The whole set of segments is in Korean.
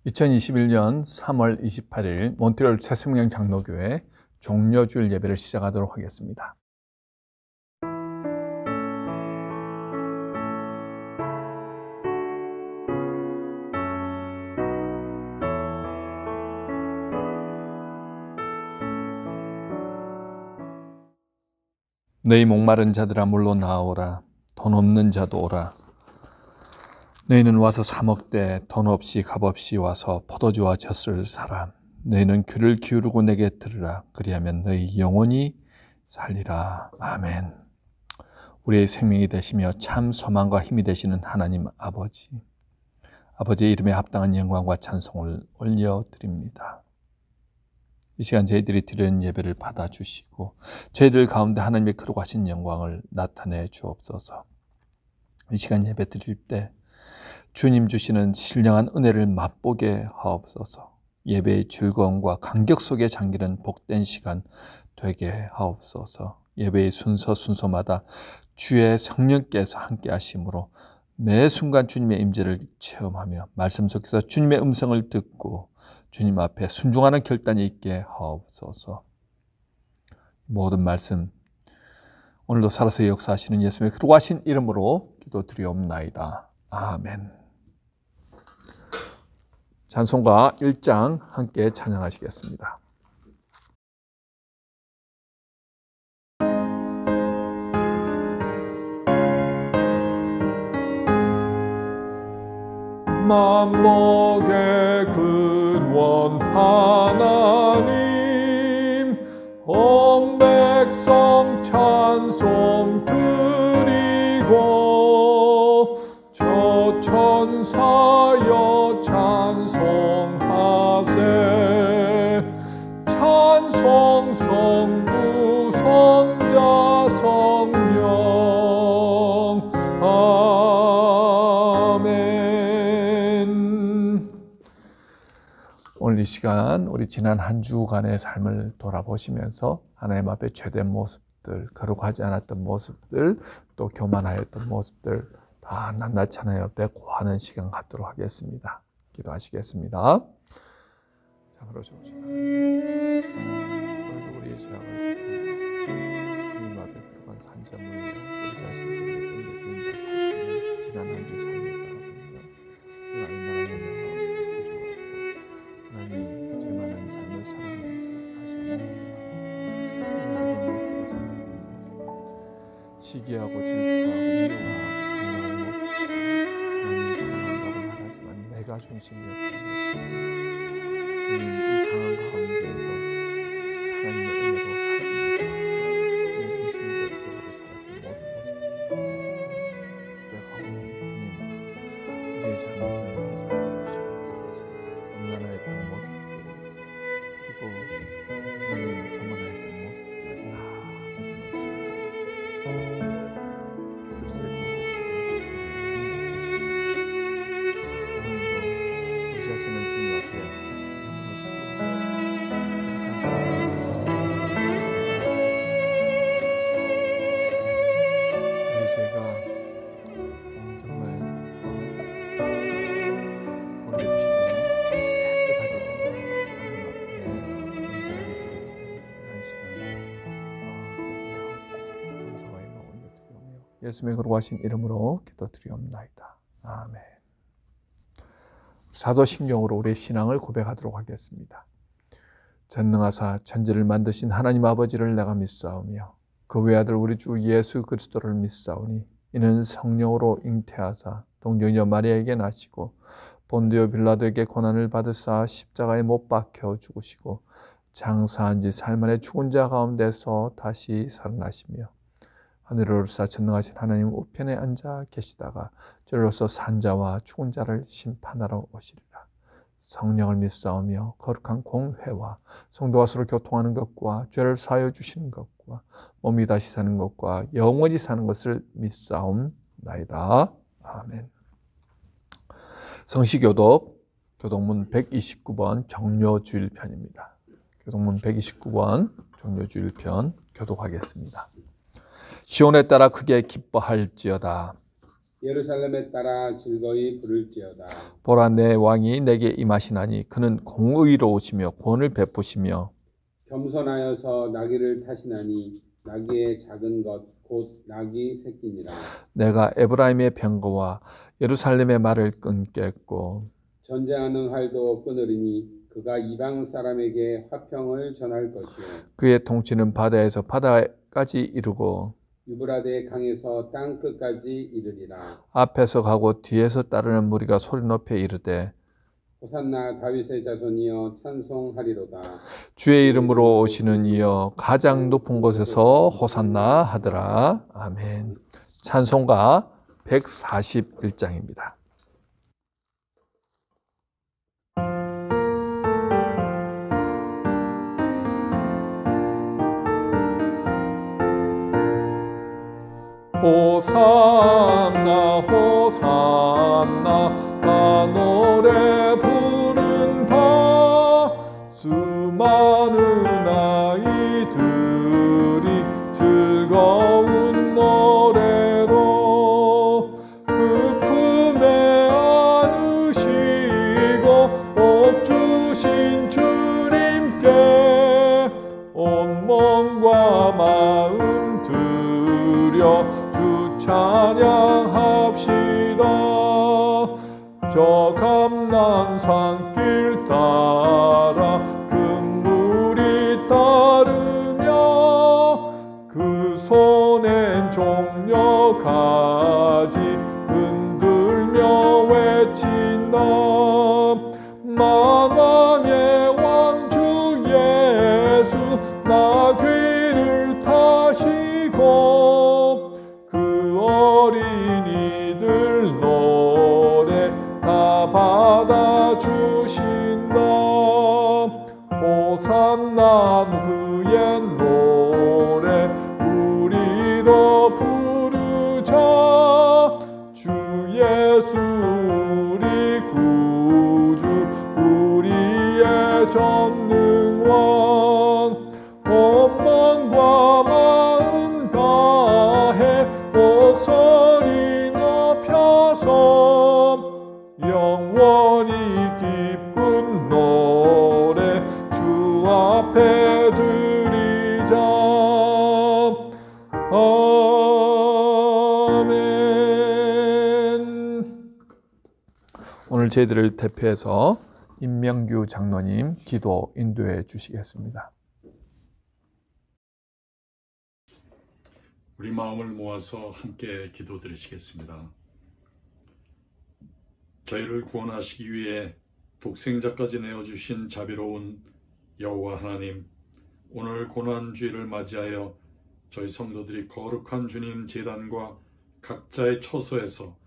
2021년 3월 28일 몬트리올 새생명 장로교회 종려주일 예배를 시작하도록 하겠습니다. 너희 목마른 자들아 물로 나오라. 돈 없는 자도 오라. 너희는 와서 사 먹되 돈 없이 값 없이 와서 포도주와 젖을 사라. 너희는 귀를 기울이고 내게 들으라. 그리하면 너희 영혼이 살리라. 아멘. 우리의 생명이 되시며 참 소망과 힘이 되시는 하나님 아버지, 아버지의 이름에 합당한 영광과 찬송을 올려드립니다. 이 시간 저희들이 드리는 예배를 받아주시고 저희들 가운데 하나님의 거룩하신 영광을 나타내 주옵소서. 이 시간 예배 드릴 때 주님 주시는 신령한 은혜를 맛보게 하옵소서. 예배의 즐거움과 감격 속에 잠기는 복된 시간 되게 하옵소서. 예배의 순서마다 주의 성령께서 함께 하심으로 매 순간 주님의 임재를 체험하며 말씀 속에서 주님의 음성을 듣고 주님 앞에 순종하는 결단이 있게 하옵소서. 모든 말씀 오늘도 살아서 역사하시는 예수님의 거룩하신 이름으로 기도드리옵나이다. 아멘. 찬송가 1장 함께 찬양하시겠습니다. 만복의 근원 하나님, 온 백성 찬송 드리고 저 천사여 찬송하세. 찬송 성부 성자 성령 아멘. 오늘 이 시간 우리 지난 한 주간의 삶을 돌아보시면서 하나님 앞에 죄된 모습들, 거룩하지 않았던 모습들, 또 교만하였던 모습들 다 낱낱이 하나님 앞에 고하는 시간 갖도록 하겠습니다. 기도하시겠습니다. 자, 그러시옵시다. 오늘도 우리의 죄악을 주님 앞에 거룩한 산자물로 우리 자신들을 던져드린다. 지난 한 주 삶을 바라보며 우리가 얼마나 연약하고 부족하고 하나님 죄 많은 삶을 살아가면서 다시 한번 인생의 모습에서 시기하고 질투하고 미워하고 내가 중심이었다면 이 상황 가운데에서 하나님의 은혜로 살아갑니다. 내 중심적으로 살았던 모든 모습 내가 주님 우리의 잘못을 용서해 주시옵소서. 엄난하였던 모습들 그리고 하나님 교만하였던 모습들 다 그리스도의 자신은 주님 앞에 우리 죄가 정말 우리의 피로 깨끗하게 되는 하나님 앞에 인정을 드리지 한 시간 감사와 영광을 올려드리오며 예수님의 거룩하신 이름으로 기도드리옵나이다. 아멘. 사도신경으로 우리의 신앙을 고백하도록 하겠습니다. 전능하사 천지를 만드신 하나님 아버지를 내가 믿사오며 그 외아들 우리 주 예수 그리스도를 믿사오니 이는 성령으로 잉태하사 동정녀 마리아에게 나시고 본디오 빌라도에게 고난을 받으사 십자가에 못 박혀 죽으시고 장사한 지 사흘 만에 죽은 자 가운데서 다시 살아나시며 하늘을 오르사 전능하신 하나님 우편에 앉아 계시다가 저로서 산자와 죽은 자를 심판하러 오시리라. 성령을 믿사오며 거룩한 공회와 성도와 서로 교통하는 것과 죄를 사하여 주시는 것과 몸이 다시 사는 것과 영원히 사는 것을 믿사옵나이다. 아멘. 성시교독 교독문 129번 종려주일편입니다. 교독문 129번 종려주일편 교독하겠습니다. 시온에 따라 크게 기뻐할지어다. 예루살렘에 따라 즐거이 부를지어다. 보라, 내 왕이 내게 임하시나니 그는 공의로우시며 구원을 베푸시며 겸손하여서 나귀를 타시나니 나귀의 작은 것 곧 나귀 새끼니라. 내가 에브라임의 병거와 예루살렘의 말을 끊겠고 전쟁하는 활도 끊으리니 그가 이방 사람에게 화평을 전할 것이요 그의 통치는 바다에서 바다까지 이르고 유브라데 강에서 땅 끝까지 이르리라. 앞에서 가고 뒤에서 따르는 무리가 소리 높여 이르되 호산나 다윗의 자손이여 찬송하리로다. 주의 이름으로 오시는 이여 가장 높은 곳에서 호산나 하더라. 아멘. 찬송가 141장입니다. 호산나 호산나 나 노래 부른다. 수많은 아이들이 즐거운 노래로 그 품에 안으시고 복 주신 주님께 온 몸과 마음 들여 주 찬양합시다. 저 감난산길 따라 금물이 따르며 그 손엔 종려가지 흔들며 외친다. 만왕의 왕주 예수 나귀를 타시고 그 어린이들 노래 다 받아주신다. 호산나 그의 노래 우리도 부르자. 주 예수 우리 구주 우리의 전능왕 온 몸과 마음 다해 목소리 높여서 영원히 기쁜 노래 주 앞에 드리자. 아멘. 오늘 저희들을 대표해서 임명규 장로님 기도 인도해 주시겠습니다. 우리 마음을 모아서 함께 기도드리시겠습니다. 저희를 구원하시기 위해 독생자까지 내어주신 자비로운 여호와 하나님, 오늘 고난주일을 맞이하여 저희 성도들이 거룩한 주님 제단과 각자의 처소에서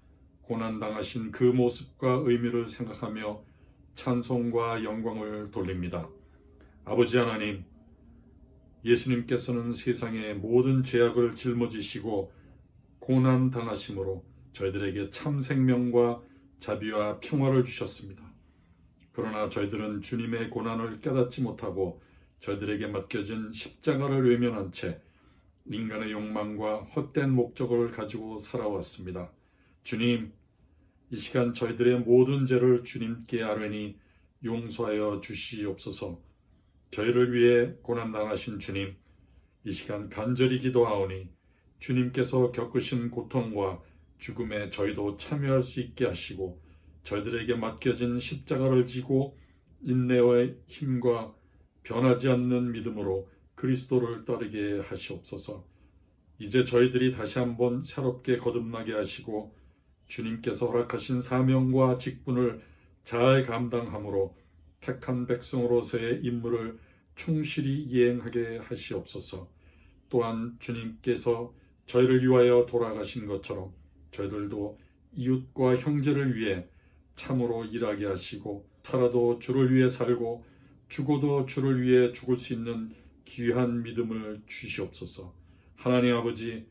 고난당하신 그 모습과 의미를 생각하며 찬송과 영광을 돌립니다. 아버지 하나님, 예수님께서는 세상의 모든 죄악을 짊어지시고 고난당하심으로 저희들에게 참 생명과 자비와 평화를 주셨습니다. 그러나 저희들은 주님의 고난을 깨닫지 못하고 저희들에게 맡겨진 십자가를 외면한 채 인간의 욕망과 헛된 목적을 가지고 살아왔습니다. 주님, 이 시간 저희들의 모든 죄를 주님께 아뢰니 용서하여 주시옵소서. 저희를 위해 고난당하신 주님, 이 시간 간절히 기도하오니 주님께서 겪으신 고통과 죽음에 저희도 참여할 수 있게 하시고 저희들에게 맡겨진 십자가를 지고 인내의 힘과 변하지 않는 믿음으로 그리스도를 따르게 하시옵소서. 이제 저희들이 다시 한번 새롭게 거듭나게 하시고 주님께서 허락하신 사명과 직분을 잘 감당함으로 택한 백성으로서의 임무를 충실히 이행하게 하시옵소서. 또한 주님께서 저희를 위하여 돌아가신 것처럼 저희들도 이웃과 형제를 위해 참으로 일하게 하시고 살아도 주를 위해 살고 죽어도 주를 위해 죽을 수 있는 귀한 믿음을 주시옵소서. 하나님 아버지,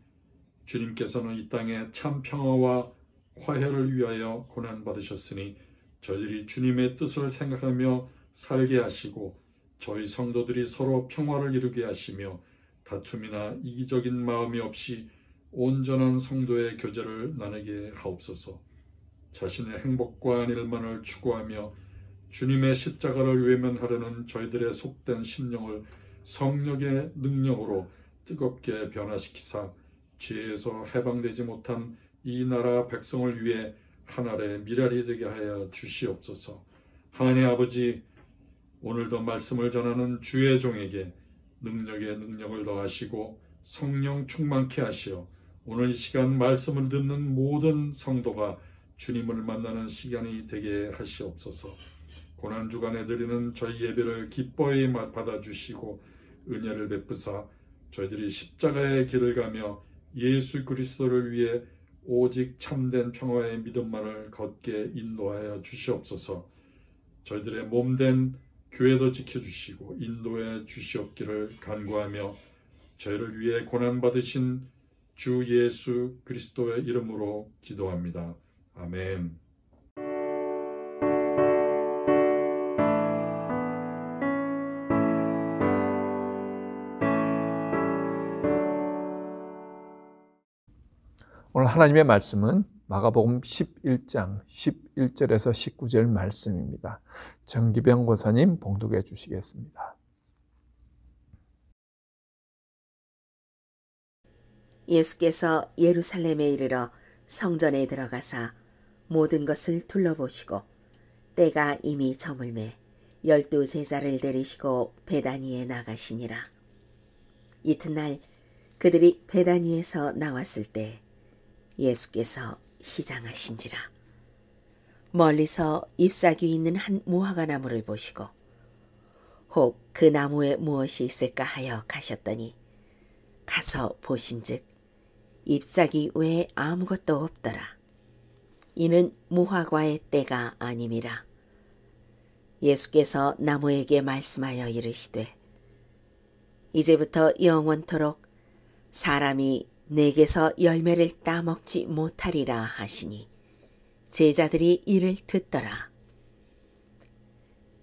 주님께서는 이 땅에 참 평화와 화해를 위하여 고난받으셨으니 저희들이 주님의 뜻을 생각하며 살게 하시고 저희 성도들이 서로 평화를 이루게 하시며 다툼이나 이기적인 마음이 없이 온전한 성도의 교제를 나누게 하옵소서. 자신의 행복과 일만을 추구하며 주님의 십자가를 외면하려는 저희들의 속된 심령을 성령의 능력으로 뜨겁게 변화시키사 죄에서 해방되지 못한 이 나라 백성을 위해 하늘의 미랄이 되게 하여 주시옵소서. 하나님 아버지, 오늘도 말씀을 전하는 주의 종에게 능력의 능력을 더하시고 성령 충만케 하시어 오늘 이 시간 말씀을 듣는 모든 성도가 주님을 만나는 시간이 되게 하시옵소서. 고난주간에 드리는 저희 예배를 기뻐히 받아주시고 은혜를 베푸사 저희들이 십자가의 길을 가며 예수 그리스도를 위해 오직 참된 평화의 믿음만을 걷게 인도하여 주시옵소서. 저희들의 몸된 교회도 지켜주시고 인도해 주시옵기를 간구하며 저희를 위해 고난받으신 주 예수 그리스도의 이름으로 기도합니다. 아멘. 오늘 하나님의 말씀은 마가복음 11장 11절에서 19절 말씀입니다. 정기병 권사님 봉독해 주시겠습니다. 예수께서 예루살렘에 이르러 성전에 들어가사 모든 것을 둘러보시고 때가 이미 저물매 12 제자를 데리시고 베다니에 나가시니라. 이튿날 그들이 베다니에서 나왔을 때 예수께서 시장하신지라. 멀리서 잎사귀 있는 한 무화과 나무를 보시고 혹 그 나무에 무엇이 있을까 하여 가셨더니 가서 보신즉 잎사귀 외에 아무것도 없더라. 이는 무화과의 때가 아님이라. 예수께서 나무에게 말씀하여 이르시되 이제부터 영원토록 사람이 내게서 열매를 따먹지 못하리라 하시니 제자들이 이를 듣더라.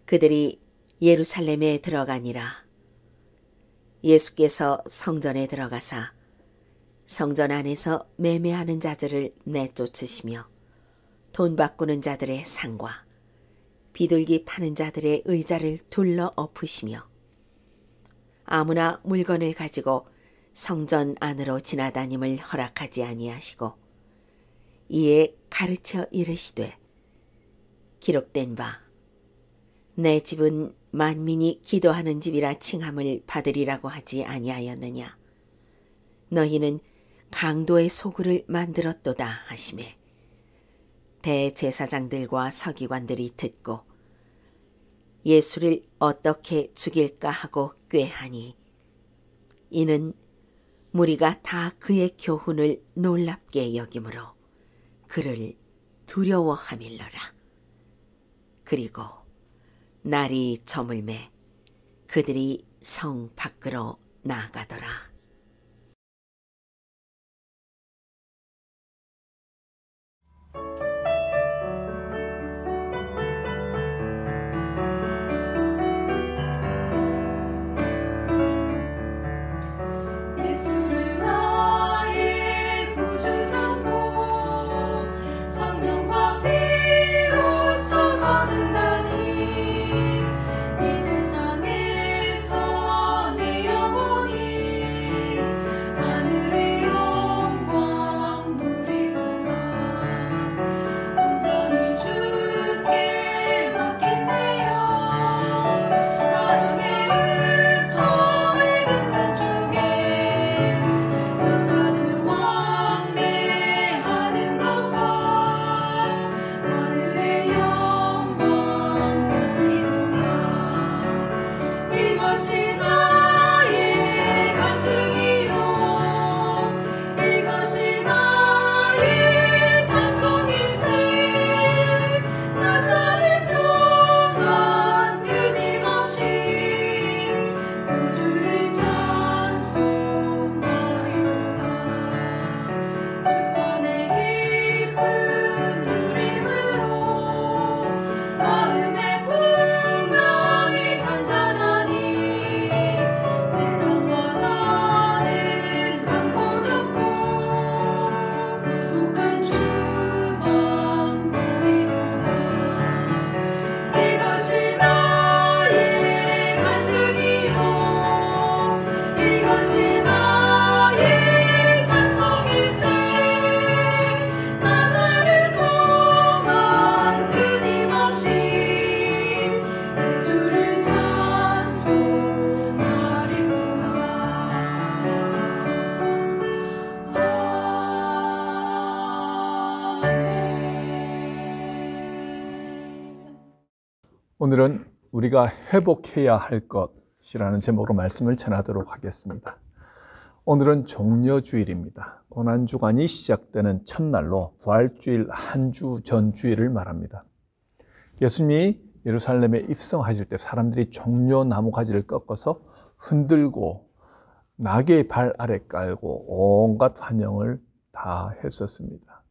그들이 예루살렘에 들어가니라. 예수께서 성전에 들어가사 성전 안에서 매매하는 자들을 내쫓으시며 돈 바꾸는 자들의 상과 비둘기 파는 자들의 의자를 둘러 엎으시며 아무나 물건을 가지고 성전 안으로 지나다님을 허락하지 아니하시고 이에 가르쳐 이르시되 기록된 바 내 집은 만민이 기도하는 집이라 칭함을 받으리라고 하지 아니하였느냐. 너희는 강도의 소굴을 만들었도다 하시매 대제사장들과 서기관들이 듣고 예수를 어떻게 죽일까 하고 꾀하니 이는 무리가 다 그의 교훈을 놀랍게 여기므로 그를 두려워함일러라. 그리고 날이 저물매 그들이 성 밖으로 나가더라. 이 세상에서 내 영혼이 오늘은 우리가 회복해야 할 것이라는 제목으로 말씀을 전하도록 하겠습니다. 오늘은 종려주일입니다. 고난주간이 시작되는 첫날로 부활주일 한 주 전 주일을 말합니다. 예수님이 예루살렘에 입성하실 때 사람들이 종려나무 가지를 꺾어서 흔들고 나귀의 발 아래 깔고 온갖 환영을 다 했었습니다.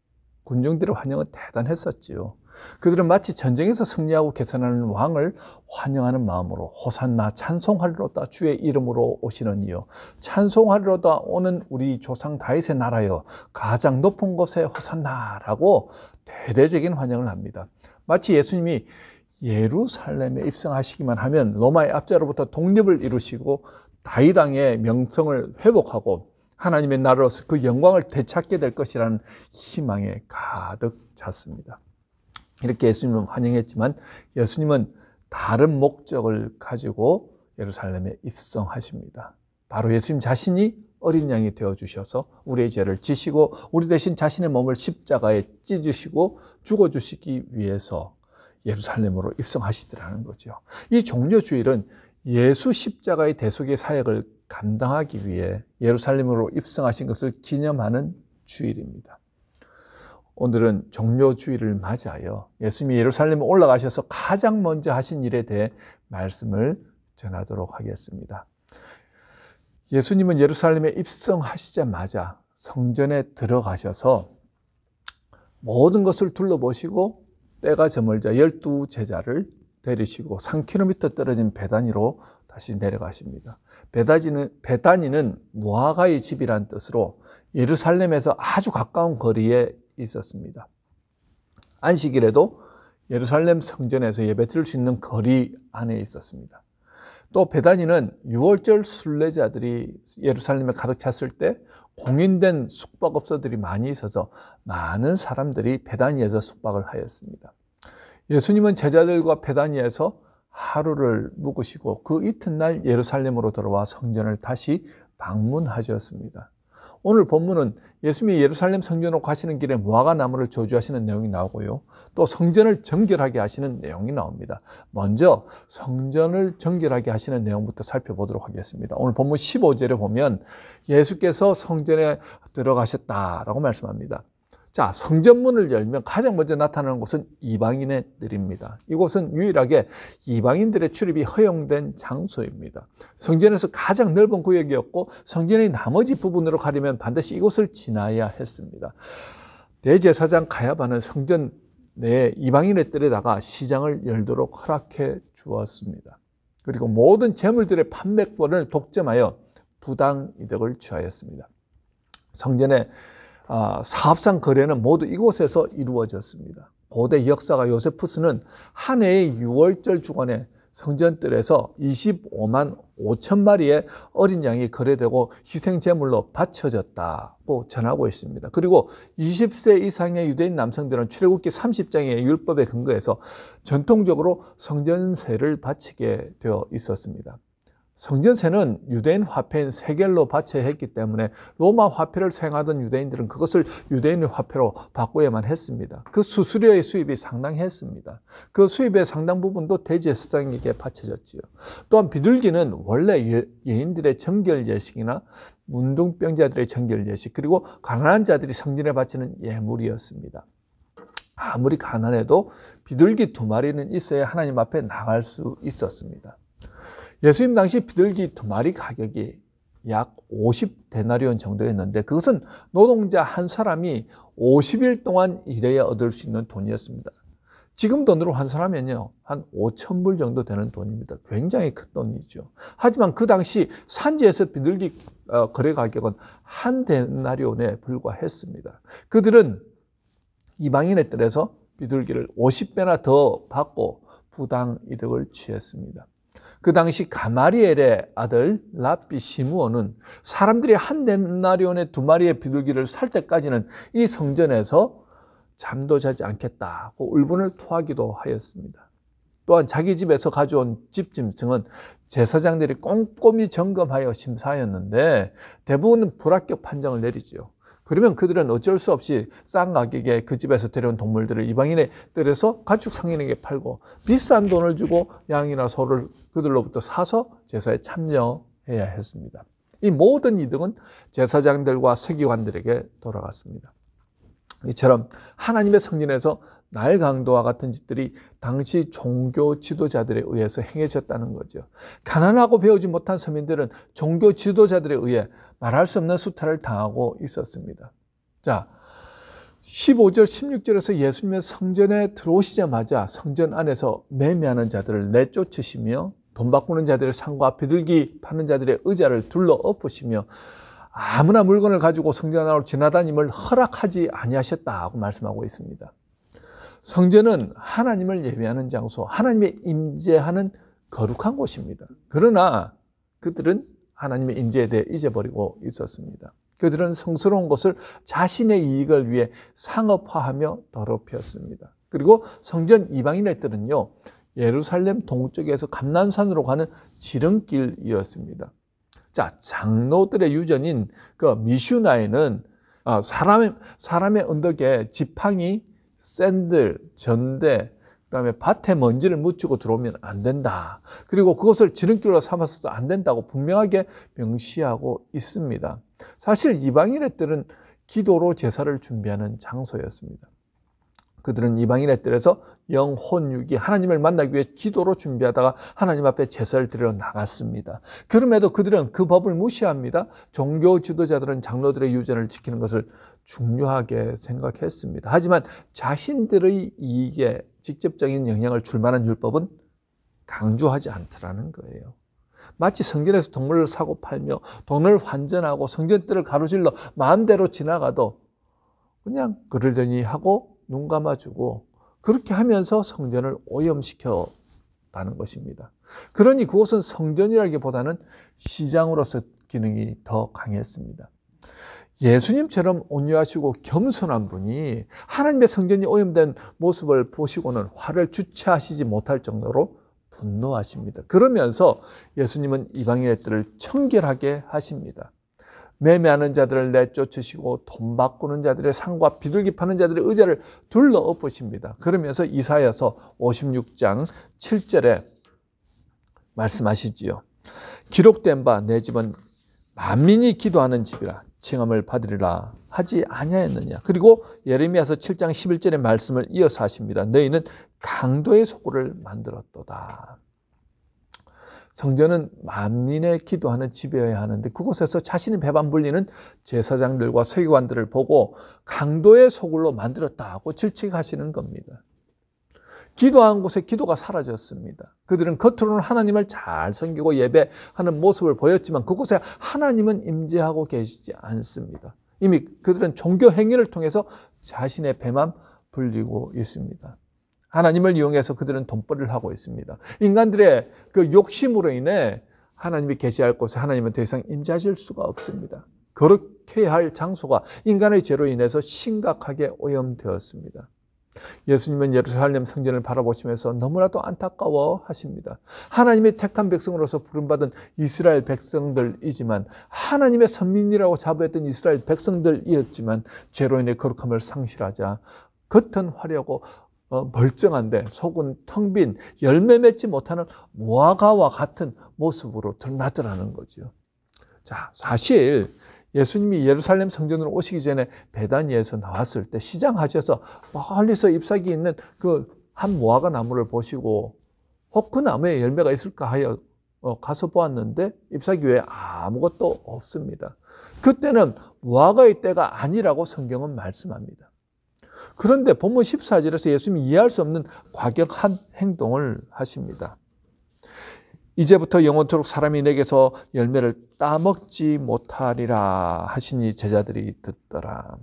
군중들의 환영은 대단했었지요. 그들은 마치 전쟁에서 승리하고 개선하는 왕을 환영하는 마음으로 호산나 찬송하리로다 주의 이름으로 오시는 이여 찬송하리로다 오는 우리 조상 다윗의 나라여 가장 높은 곳에 호산나라고 대대적인 환영을 합니다. 마치 예수님이 예루살렘에 입성하시기만 하면 로마의 압제로부터 독립을 이루시고 다윗 왕의 명성을 회복하고 하나님의 나라로서 그 영광을 되찾게 될 것이라는 희망에 가득 찼습니다. 이렇게 예수님은 환영했지만 예수님은 다른 목적을 가지고 예루살렘에 입성하십니다. 바로 예수님 자신이 어린 양이 되어주셔서 우리의 죄를 지시고 우리 대신 자신의 몸을 십자가에 찢으시고 죽어주시기 위해서 예루살렘으로 입성하시더라는 거죠. 이 종려주일은 예수 십자가의 대속의 사역을 감당하기 위해 예루살렘으로 입성하신 것을 기념하는 주일입니다. 오늘은 종려주일을 맞이하여 예수님이 예루살렘에 올라가셔서 가장 먼저 하신 일에 대해 말씀을 전하도록 하겠습니다. 예수님은 예루살렘에 입성하시자마자 성전에 들어가셔서 모든 것을 둘러보시고 때가 저물자 12제자를 데리시고 3km 떨어진 베다니로 다시 내려가십니다. 베다니는 무화과의 집이란 뜻으로 예루살렘에서 아주 가까운 거리에 있었습니다. 안식일에도 예루살렘 성전에서 예배드릴 수 있는 거리 안에 있었습니다. 또 베다니는 유월절 순례자들이 예루살렘에 가득 찼을 때 공인된 숙박업소들이 많이 있어서 많은 사람들이 베다니에서 숙박을 하였습니다. 예수님은 제자들과 베다니에서 하루를 묵으시고 그 이튿날 예루살렘으로 돌아와 성전을 다시 방문하셨습니다. 오늘 본문은 예수님이 예루살렘 성전으로 가시는 길에 무화과 나무를 저주하시는 내용이 나오고요. 또 성전을 정결하게 하시는 내용이 나옵니다. 먼저 성전을 정결하게 하시는 내용부터 살펴보도록 하겠습니다. 오늘 본문 15절에 보면 예수께서 성전에 들어가셨다라고 말씀합니다. 자, 성전문을 열면 가장 먼저 나타나는 곳은 이방인들입니다. 이곳은 유일하게 이방인들의 출입이 허용된 장소입니다. 성전에서 가장 넓은 구역이었고 성전의 나머지 부분으로 가려면 반드시 이곳을 지나야 했습니다. 대제사장 가야바는 성전 내에 이방인의 뜰에다가 시장을 열도록 허락해 주었습니다. 그리고 모든 재물들의 판매권을 독점하여 부당이득을 취하였습니다. 성전의 사업상 거래는 모두 이곳에서 이루어졌습니다. 고대 역사가 요세푸스는 한 해의 6월절 주간에 성전뜰에서 25만 5천 마리의 어린 양이 거래되고 희생제물로 바쳐졌다고 전하고 있습니다. 그리고 20세 이상의 유대인 남성들은 출애굽기 30장의 율법에 근거해서 전통적으로 성전세를 바치게 되어 있었습니다. 성전세는 유대인 화폐인 세겔로 바쳐야 했기 때문에 로마 화폐를 사용하던 유대인들은 그것을 유대인의 화폐로 바꿔야만 했습니다. 그 수수료의 수입이 상당했습니다. 그 수입의 상당 부분도 대제사장에게 바쳐졌지요. 또한 비둘기는 원래 여인들의 정결 예식이나 문둥병자들의 정결 예식 그리고 가난한 자들이 성전에 바치는 예물이었습니다. 아무리 가난해도 비둘기 2마리는 있어야 하나님 앞에 나갈 수 있었습니다. 예수님 당시 비둘기 2마리 가격이 약 50데나리온 정도였는데 그것은 노동자 한 사람이 50일 동안 일해야 얻을 수 있는 돈이었습니다. 지금 돈으로 환산하면요 한 5,000불 정도 되는 돈입니다. 굉장히 큰 돈이죠. 하지만 그 당시 산지에서 비둘기 거래 가격은 한 데나리온에 불과했습니다. 그들은 이방인의 뜰에서 비둘기를 50배나 더 받고 부당 이득을 취했습니다. 그 당시 가마리엘의 아들 랍비 시므온은 사람들이 한 데나리온에 2마리의 비둘기를 살 때까지는 이 성전에서 잠도 자지 않겠다고 울분을 토하기도 하였습니다. 또한 자기 집에서 가져온 집짐승은 제사장들이 꼼꼼히 점검하여 심사하였는데 대부분은 불합격 판정을 내리죠. 그러면 그들은 어쩔 수 없이 싼 가격에 그 집에서 데려온 동물들을 이방인의 뜰에서 가축 상인에게 팔고 비싼 돈을 주고 양이나 소를 그들로부터 사서 제사에 참여해야 했습니다. 이 모든 이득은 제사장들과 서기관들에게 돌아갔습니다. 이처럼 하나님의 성전에서 날 강도와 같은 짓들이 당시 종교 지도자들에 의해서 행해졌다는 거죠. 가난하고 배우지 못한 서민들은 종교 지도자들에 의해 말할 수 없는 수탈을 당하고 있었습니다. 자, 15절, 16절에서 예수님의 성전에 들어오시자마자 성전 안에서 매매하는 자들을 내쫓으시며 돈 바꾸는 자들의 상과 비둘기 파는 자들의 의자를 둘러 엎으시며 아무나 물건을 가지고 성전 안으로 지나다님을 허락하지 아니하셨다고 말씀하고 있습니다. 성전은 하나님을 예배하는 장소, 하나님의 임재하는 거룩한 곳입니다. 그러나 그들은 하나님의 임재에 대해 잊어버리고 있었습니다. 그들은 성스러운 것을 자신의 이익을 위해 상업화하며 더럽혔습니다. 그리고 성전 이방인의 뜰은요, 예루살렘 동쪽에서 감난산으로 가는 지름길이었습니다. 자, 장로들의 유전인 그 미슈나에는 사람의 언덕에 지팡이, 샌들, 전대, 그다음에 밭에 먼지를 묻히고 들어오면 안 된다. 그리고 그것을 지름길로 삼아서도 안 된다고 분명하게 명시하고 있습니다. 사실 이방인의 뜰은 기도로 제사를 준비하는 장소였습니다. 그들은 이방인의 뜰에서 영혼육이 하나님을 만나기 위해 기도로 준비하다가 하나님 앞에 제사를 드리러 나갔습니다. 그럼에도 그들은 그 법을 무시합니다. 종교 지도자들은 장로들의 유전을 지키는 것을 중요하게 생각했습니다. 하지만 자신들의 이익에 직접적인 영향을 줄 만한 율법은 강조하지 않더라는 거예요. 마치 성전에서 동물을 사고 팔며 돈을 환전하고 성전뜰을 가로질러 마음대로 지나가도 그냥 그러려니 하고 눈 감아주고 그렇게 하면서 성전을 오염시켰다는 것입니다. 그러니 그곳은 성전이라기보다는 시장으로서 기능이 더 강했습니다. 예수님처럼 온유하시고 겸손한 분이 하나님의 성전이 오염된 모습을 보시고는 화를 주체하시지 못할 정도로 분노하십니다. 그러면서 예수님은 이방인의 뜰을 청결하게 하십니다. 매매하는 자들을 내쫓으시고 돈 바꾸는 자들의 상과 비둘기 파는 자들의 의자를 둘러 엎으십니다. 그러면서 이사야서 56장 7절에 말씀하시지요. 기록된 바 내 집은 만민이 기도하는 집이라 칭함을 받으리라 하지 아니하였느냐. 그리고 예레미야서 7장 11절의 말씀을 이어서 하십니다. 너희는 강도의 소굴을 만들었도다. 성전은 만민의 기도하는 집이어야 하는데 그곳에서 자신이 배반 불리는 제사장들과 서기관들을 보고 강도의 소굴로 만들었다고 질책하시는 겁니다. 기도한 곳에 기도가 사라졌습니다. 그들은 겉으로는 하나님을 잘 섬기고 예배하는 모습을 보였지만 그곳에 하나님은 임재하고 계시지 않습니다. 이미 그들은 종교 행위를 통해서 자신의 배만 불리고 있습니다. 하나님을 이용해서 그들은 돈벌이를 하고 있습니다. 인간들의 그 욕심으로 인해 하나님이 계시할 곳에 하나님은 더 이상 임재하실 수가 없습니다. 그렇게 할 장소가 인간의 죄로 인해서 심각하게 오염되었습니다. 예수님은 예루살렘 성전을 바라보시면서 너무나도 안타까워 하십니다. 하나님의 택한 백성으로서 부름받은 이스라엘 백성들이지만 하나님의 선민이라고 자부했던 이스라엘 백성들이었지만 죄로 인해 거룩함을 상실하자 겉은 화려하고 멀쩡한데 속은 텅 빈 열매 맺지 못하는 무화과와 같은 모습으로 드러나더라는 거죠. 자, 사실 예수님이 예루살렘 성전으로 오시기 전에 베다니에서 나왔을 때 시장 하셔서 멀리서 잎사귀 있는 그 한 무화과 나무를 보시고 혹 그 나무에 열매가 있을까 하여 가서 보았는데 잎사귀 외에 아무것도 없습니다. 그때는 무화과의 때가 아니라고 성경은 말씀합니다. 그런데 본문 14절에서 예수님이 이해할 수 없는 과격한 행동을 하십니다. 이제부터 영원토록 사람이 내게서 열매를 따먹지 못하리라 하시니 제자들이 듣더라.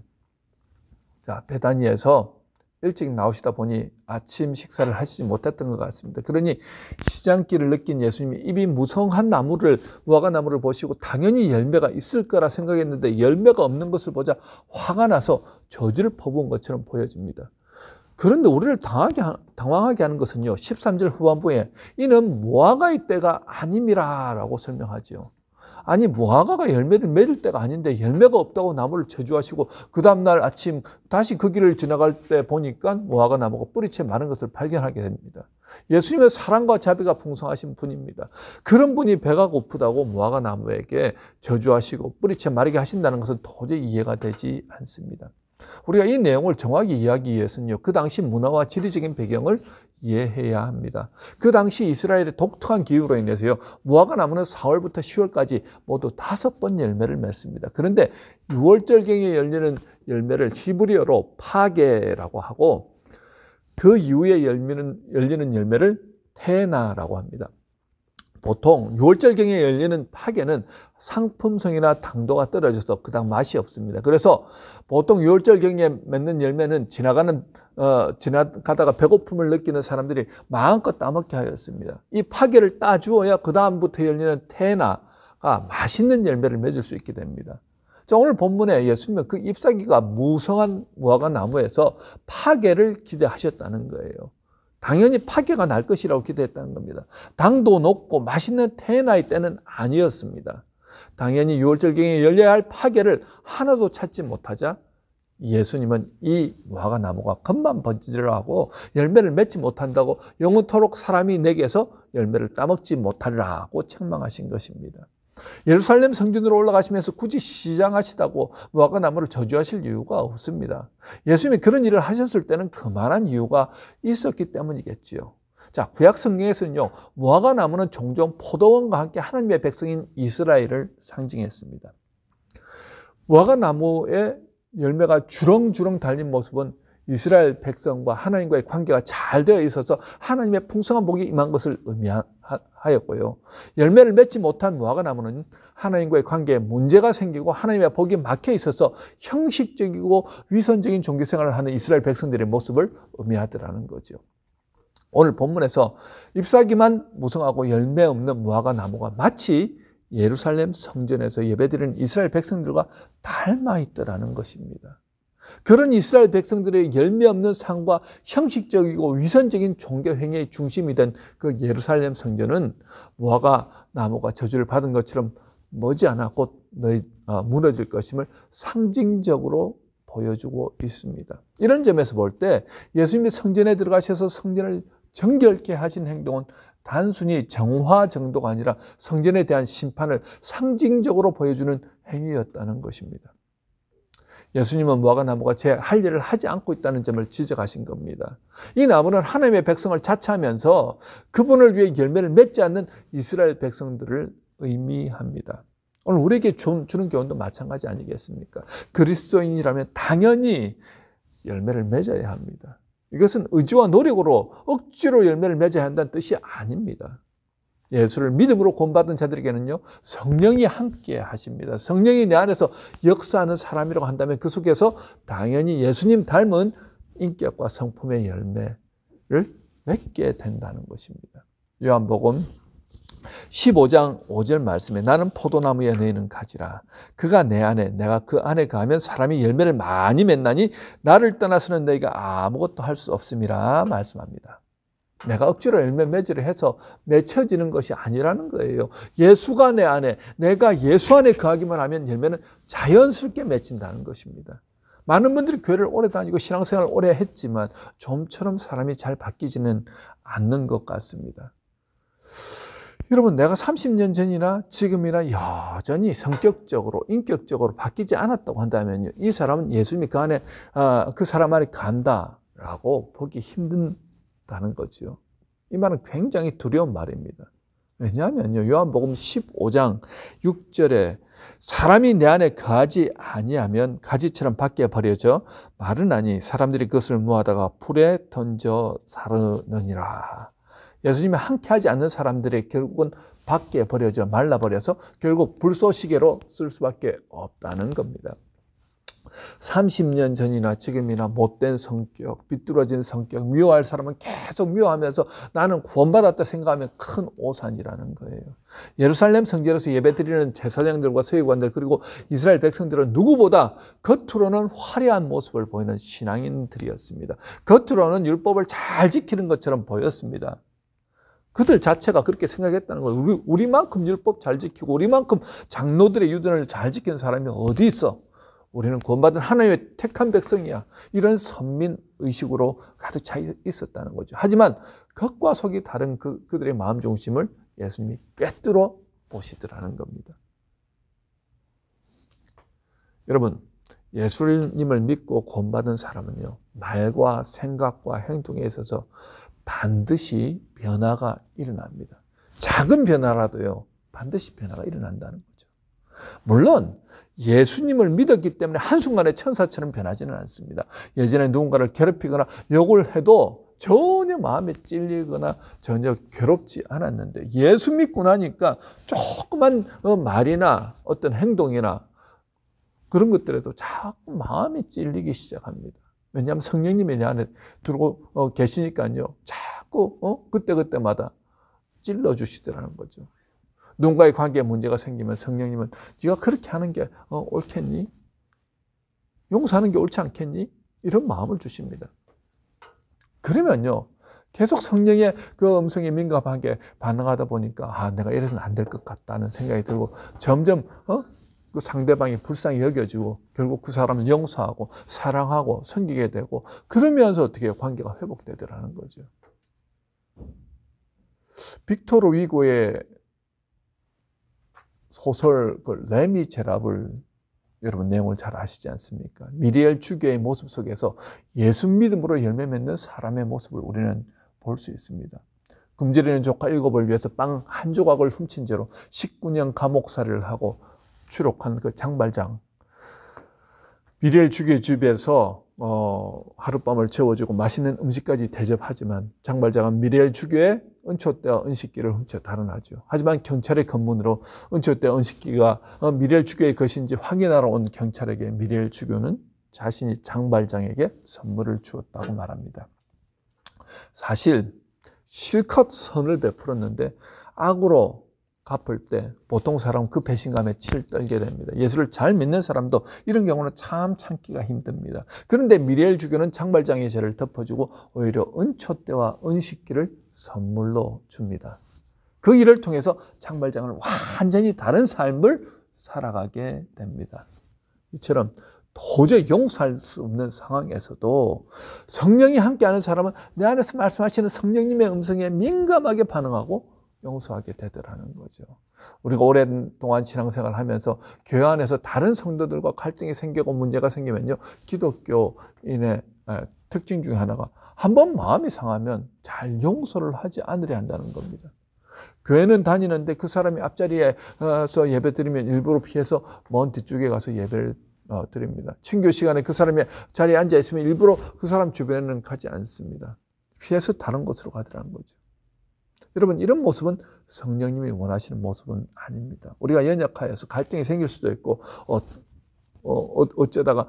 자, 베다니에서 일찍 나오시다 보니 아침 식사를 하시지 못했던 것 같습니다. 그러니 시장길을 느낀 예수님이 입이 무성한 무화과 나무를 보시고 당연히 열매가 있을 거라 생각했는데 열매가 없는 것을 보자 화가 나서 저주를 퍼부은 것처럼 보여집니다. 그런데 우리를 당황하게 하는 것은요, 13절 후반부에 이는 무화과의 때가 아님이라 라고 설명하죠. 아니 무화과가 열매를 맺을 때가 아닌데 열매가 없다고 나무를 저주하시고 그 다음날 아침 다시 그 길을 지나갈 때 보니까 무화과 나무가 뿌리채 마른 것을 발견하게 됩니다. 예수님의 사랑과 자비가 풍성하신 분입니다. 그런 분이 배가 고프다고 무화과 나무에게 저주하시고 뿌리채 마르게 하신다는 것은 도저히 이해가 되지 않습니다. 우리가 이 내용을 정확히 이해하기 위해서는요, 그 당시 문화와 지리적인 배경을 이해해야 합니다. 그 당시 이스라엘의 독특한 기후로 인해서요, 무화과 나무는 4월부터 10월까지 모두 5번 열매를 맺습니다. 그런데 6월절경에 열리는 열매를 히브리어로 파게라고 하고, 그 이후에 열리는 열매를 테나라고 합니다. 보통 6월절경에 열리는 파게는 상품성이나 당도가 떨어져서 그닥 맛이 없습니다. 그래서 보통 6월절경에 맺는 열매는 지나가다가 배고픔을 느끼는 사람들이 마음껏 따먹게 하였습니다. 이 파게를 따주어야 그 다음부터 열리는 테나가 맛있는 열매를 맺을 수 있게 됩니다. 자, 오늘 본문에 예수님은 그 잎사귀가 무성한 무화과 나무에서 파게를 기대하셨다는 거예요. 당연히 파게가 날 것이라고 기대했다는 겁니다. 당도 높고 맛있는 테나의 때는 아니었습니다. 당연히 6월절경에 열려야 할 파게를 하나도 찾지 못하자 예수님은 이 무화과 나무가 겉만 번지르라고 열매를 맺지 못한다고 영원토록 사람이 내게서 열매를 따먹지 못하리라고 책망하신 것입니다. 예루살렘 성전으로 올라가시면서 굳이 시장하시다고 무화과 나무를 저주하실 이유가 없습니다. 예수님이 그런 일을 하셨을 때는 그만한 이유가 있었기 때문이겠지요. 자, 구약 성경에서는요, 무화과 나무는 종종 포도원과 함께 하나님의 백성인 이스라엘을 상징했습니다. 무화과 나무의 열매가 주렁주렁 달린 모습은 이스라엘 백성과 하나님과의 관계가 잘 되어 있어서 하나님의 풍성한 복이 임한 것을 의미하였고요. 열매를 맺지 못한 무화과 나무는 하나님과의 관계에 문제가 생기고 하나님의 복이 막혀 있어서 형식적이고 위선적인 종교생활을 하는 이스라엘 백성들의 모습을 의미하더라는 거죠. 오늘 본문에서 잎사귀만 무성하고 열매 없는 무화과 나무가 마치 예루살렘 성전에서 예배드리는 이스라엘 백성들과 닮아 있더라는 것입니다. 그런 이스라엘 백성들의 열매 없는 삶과 형식적이고 위선적인 종교 행위의 중심이 된 그 예루살렘 성전은 무화과 나무가 저주를 받은 것처럼 머지않아 곧 무너질 것임을 상징적으로 보여주고 있습니다. 이런 점에서 볼 때 예수님이 성전에 들어가셔서 성전을 정결케 하신 행동은 단순히 정화 정도가 아니라 성전에 대한 심판을 상징적으로 보여주는 행위였다는 것입니다. 예수님은 무화과 나무가 제 할 일을 하지 않고 있다는 점을 지적하신 겁니다. 이 나무는 하나님의 백성을 자처하면서 그분을 위해 열매를 맺지 않는 이스라엘 백성들을 의미합니다. 오늘 우리에게 주는 교훈도 마찬가지 아니겠습니까? 그리스도인이라면 당연히 열매를 맺어야 합니다. 이것은 의지와 노력으로 억지로 열매를 맺어야 한다는 뜻이 아닙니다. 예수를 믿음으로 구원받은 자들에게는요, 성령이 함께 하십니다. 성령이 내 안에서 역사하는 사람이라고 한다면 그 속에서 당연히 예수님 닮은 인격과 성품의 열매를 맺게 된다는 것입니다. 요한복음 15장 5절 말씀에 나는 포도나무에 너희는 가지라. 그가 내 안에 내가 그 안에 가면 사람이 열매를 많이 맺나니 나를 떠나서는 너희가 아무것도 할 수 없음이라 말씀합니다. 내가 억지로 열매 맺으려 해서 맺혀지는 것이 아니라는 거예요. 예수가 내 안에, 내가 예수 안에 거하기만 하면 열매는 자연스럽게 맺힌다는 것입니다. 많은 분들이 교회를 오래 다니고 신앙생활을 오래 했지만 좀처럼 사람이 잘 바뀌지는 않는 것 같습니다. 여러분, 내가 30년 전이나 지금이나 여전히 성격적으로, 인격적으로 바뀌지 않았다고 한다면요, 이 사람은 예수님이 그 안에, 그 사람 안에 간다라고 보기 힘든다는 거죠. 이 말은 굉장히 두려운 말입니다. 왜냐하면요, 요한복음 15장 6절에 사람이 내 안에 거하지 아니하면 가지처럼 밖에 버려져 마르나니 사람들이 그것을 모아다가 불에 던져 사르느니라. 예수님이 함께하지 않는 사람들이 결국은 밖에 버려져 말라버려서 결국 불쏘시개로 쓸 수밖에 없다는 겁니다. 30년 전이나 지금이나 못된 성격, 비뚤어진 성격, 미워할 사람은 계속 미워하면서 나는 구원받았다 생각하면 큰 오산이라는 거예요. 예루살렘 성전에서 예배드리는 제사장들과 서기관들 그리고 이스라엘 백성들은 누구보다 겉으로는 화려한 모습을 보이는 신앙인들이었습니다. 겉으로는 율법을 잘 지키는 것처럼 보였습니다. 그들 자체가 그렇게 생각했다는 거예요. 우리만큼 율법 잘 지키고 우리만큼 장로들의 유전을 잘 지키는 사람이 어디 있어? 우리는 구원받은 하나님의 택한 백성이야. 이런 선민의식으로 가득 차 있었다는 거죠. 하지만 겉과 속이 다른 그들의 마음 중심을 예수님이 꿰뚫어 보시더라는 겁니다. 여러분, 예수님을 믿고 구원받은 사람은요, 말과 생각과 행동에 있어서 반드시 변화가 일어납니다. 작은 변화라도요, 반드시 변화가 일어난다는 거죠. 물론 예수님을 믿었기 때문에 한순간에 천사처럼 변하지는 않습니다. 예전에 누군가를 괴롭히거나 욕을 해도 전혀 마음에 찔리거나 전혀 괴롭지 않았는데, 예수 믿고 나니까 조그만 말이나 어떤 행동이나 그런 것들에도 자꾸 마음이 찔리기 시작합니다. 왜냐하면 성령님이 내 안에 들어오고 계시니까요. 자꾸 그때그때마다 찔러주시더라는 거죠. 누군가의 관계에 문제가 생기면 성령님은 네가 그렇게 하는 게 옳겠니? 용서하는 게 옳지 않겠니? 이런 마음을 주십니다. 그러면요. 계속 성령의 그 음성에 민감하게 반응하다 보니까 내가 이래서는 안 될 것 같다는 생각이 들고 점점 그 상대방이 불쌍히 여겨지고 결국 그 사람을 용서하고 사랑하고 섬기게 되고 그러면서 어떻게 관계가 회복되더라는 거죠. 빅토르 위고의 소설 레미제라블 여러분 내용을 잘 아시지 않습니까? 미리엘 주교의 모습 속에서 예수 믿음으로 열매 맺는 사람의 모습을 우리는 볼 수 있습니다. 굶주리는 조카 7을 위해서 빵 한 조각을 훔친 죄로 19년 감옥살이를 하고 추록한 그 장발장. 미리엘 주교의 집에서 하룻밤을 재워주고 맛있는 음식까지 대접하지만 장발장은 미리엘 주교의 은총대와 은식기를 훔쳐 달아나죠. 하지만 경찰의 검문으로 은총대와 은식기가 미리엘 주교의 것인지 확인하러 온 경찰에게 미리엘 주교는 자신이 장발장에게 선물을 주었다고 말합니다. 사실 실컷 선을 베풀었는데 악으로 갚을 때 보통 사람은 그 배신감에 치를 떨게 됩니다. 예수를 잘 믿는 사람도 이런 경우는 참 참기가 힘듭니다. 그런데 미리엘 주교는 장발장의 죄를 덮어주고 오히려 은총대와 은식기를 선물로 줍니다. 그 일을 통해서 장발장은 완전히 다른 삶을 살아가게 됩니다. 이처럼 도저히 용서할 수 없는 상황에서도 성령이 함께하는 사람은 내 안에서 말씀하시는 성령님의 음성에 민감하게 반응하고 용서하게 되더라는 거죠. 우리가 오랜동안 신앙생활을 하면서 교회 안에서 다른 성도들과 갈등이 생기고 문제가 생기면요, 기독교인의 특징 중에 하나가 한번 마음이 상하면 잘 용서를 하지 않으려 한다는 겁니다. 교회는 다니는데 그 사람이 앞자리에서 예배 드리면 일부러 피해서 먼 뒤쪽에 가서 예배를 드립니다. 친교 시간에 그 사람이 자리에 앉아 있으면 일부러 그 사람 주변에는 가지 않습니다. 피해서 다른 곳으로 가더라는 거죠. 여러분, 이런 모습은 성령님이 원하시는 모습은 아닙니다. 우리가 연약하여서 갈등이 생길 수도 있고 어쩌다가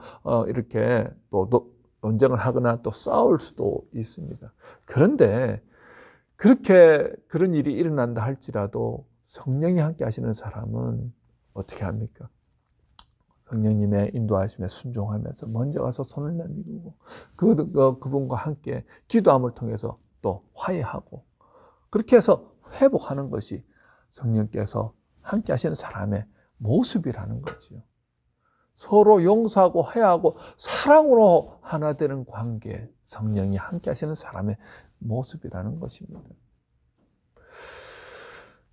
이렇게 또 논쟁을 하거나 또 싸울 수도 있습니다. 그런데 그렇게 그런 일이 일어난다 할지라도 성령이 함께 하시는 사람은 어떻게 합니까? 성령님의 인도하심에 순종하면서 먼저 가서 손을 내밀고 그분과 함께 기도함을 통해서 또 화해하고 그렇게 해서 회복하는 것이 성령께서 함께 하시는 사람의 모습이라는 거죠. 서로 용서하고 화해하고 사랑으로 하나 되는 관계, 성령이 함께 하시는 사람의 모습이라는 것입니다.